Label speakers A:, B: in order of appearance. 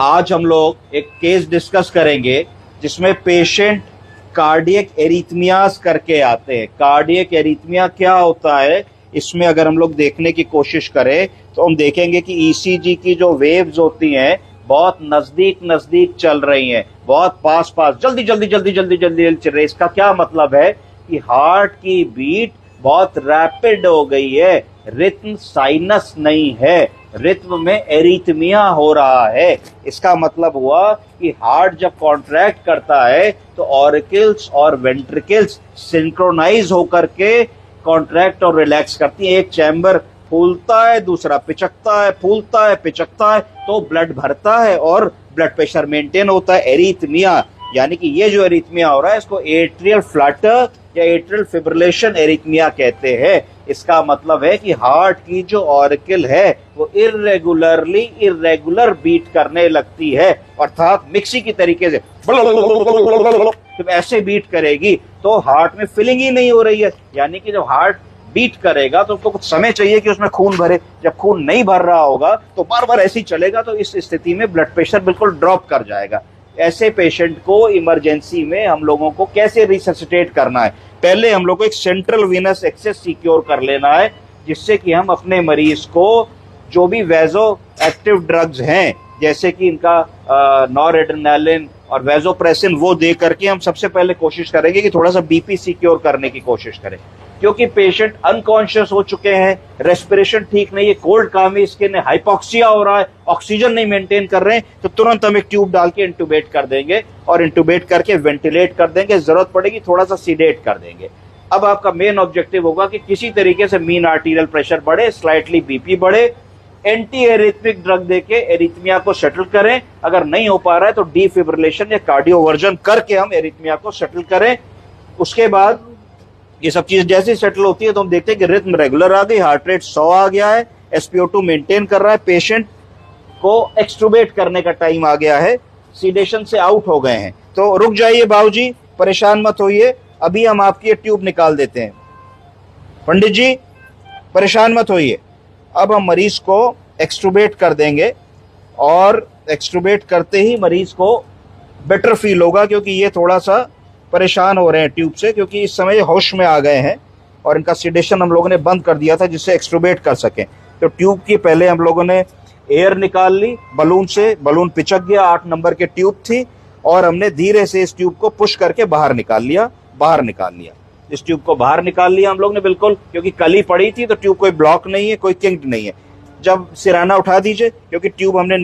A: आज हम लोग एक केस डिस्कस करेंगे जिसमें पेशेंट कार्डियक एरिथमियास करके आते हैं। कार्डियक एरिथमिया क्या होता है, इसमें अगर हम लोग देखने की कोशिश करें तो हम देखेंगे कि ईसीजी की जो वेव्स होती हैं बहुत नजदीक नजदीक चल रही हैं, बहुत पास पास, जल्दी जल्दी जल्दी जल्दी जल्दी चल रही है। इसका क्या मतलब है कि हार्ट की बीट बहुत रैपिड हो गई है, रिथम साइनस नहीं है, रिथम में एरिथमिया हो रहा है। इसका मतलब हुआ कि हार्ट जब कॉन्ट्रैक्ट करता है तो ऑरिकल्स और वेंट्रिकल्स सिंक्रोनाइज होकर के कॉन्ट्रैक्ट और रिलैक्स करती है। एक चैम्बर फूलता है, दूसरा पिचकता है, फूलता है, पिचकता है, तो ब्लड भरता है और ब्लड प्रेशर मेंटेन होता है। एरिथमिया यानी कि ये जो एरिथमिया हो रहा है इसको एट्रियल फ्लटर या एट्रियल फिब्रिलेशन एरिथमिया कहते हैं। इसका मतलब है कि हार्ट की जो ऑरिकल है वो इरेगुलर बीट करने लगती है, अर्थात मिक्सी की तरीके से जब ऐसे बीट करेगी तो हार्ट में फिलिंग ही नहीं हो रही है। यानी कि जब हार्ट बीट करेगा तो उसको कुछ समय चाहिए कि उसमें खून भरे, जब खून नहीं भर रहा होगा तो बार बार ऐसे ही चलेगा, तो इस स्थिति में ब्लड प्रेशर बिल्कुल ड्रॉप कर जाएगा। ऐसे पेशेंट को इमरजेंसी में हम लोगों को कैसे रिससिटेट करना है, पहले हम लोग को एक सेंट्रल वीनस एक्सेस सिक्योर कर लेना है, जिससे कि हम अपने मरीज को जो भी वेजो एक्टिव ड्रग्स हैं जैसे कि इनका नॉरएड्रेनालिन और वेजोप्रेसिन वो दे करके हम सबसे पहले कोशिश करेंगे कि थोड़ा सा बीपी सिक्योर करने की कोशिश करें, क्योंकि पेशेंट अनकॉन्शियस हो चुके हैं, रेस्पिरेशन ठीक नहीं है, कोल्ड कामी स्किन है, हाइपोक्सिया हो रहा है, ऑक्सीजन नहीं मेंटेन कर रहे हैं, तो तुरंत हम एक ट्यूब डाल के इंटुबेट कर देंगे और इंटुबेट करके वेंटिलेट कर देंगे, जरूरत पड़ेगी थोड़ा सा सीडेट कर देंगे। अब आपका मेन ऑब्जेक्टिव होगा कि किसी तरीके से मीन आर्टीरियल प्रेशर बढ़े, स्लाइटली बीपी बढ़े, एंटी एरिथमिक ड्रग देके एरिथमिया को सेटल करें। अगर नहीं हो पा रहा है तो डीफिब्रिलेशन या कार्डियोवर्जन करके हम एरिथमिया को सेटल करें। उसके बाद ये सब चीज जैसे सेटल होती है तो हम देखते हैं कि रिथम रेगुलर आ गई, हार्ट रेट 100 आ गया है, SpO2 मेंटेन कर रहा है, पेशेंट को एक्सट्रूबेट करने का टाइम आ गया है, सीडेशन से आउट हो गए हैं। तो रुक जाइए बाबूजी, परेशान मत होइए, अभी हम आपकी ये ट्यूब निकाल देते हैं। पंडित जी परेशान मत होइए, अब हम मरीज को एक्सट्रूबेट कर देंगे और एक्सट्रूबेट करते ही मरीज को बेटर फील होगा, क्योंकि ये थोड़ा सा परेशान हो रहे हैं ट्यूब से, क्योंकि इस समय होश में आ गए हैं और इनका सीडेशन हम लोगों ने बंद कर दिया था जिससे एक्सट्रूबेट कर सकें। तो ट्यूब की पहले हम लोगों ने एयर निकाल ली बलून से, बलून पिचक गया, 8 नंबर की ट्यूब थी और हमने धीरे से इस ट्यूब को पुश करके बाहर निकाल लिया। इस ट्यूब को बाहर निकाल लिया हम लोग ने बिल्कुल, क्योंकि कली पड़ी थी तो ट्यूब कोई ब्लॉक नहीं है, कोई किंक्ड नहीं है। जब सिराना उठा दीजिए, क्योंकि ट्यूब हमने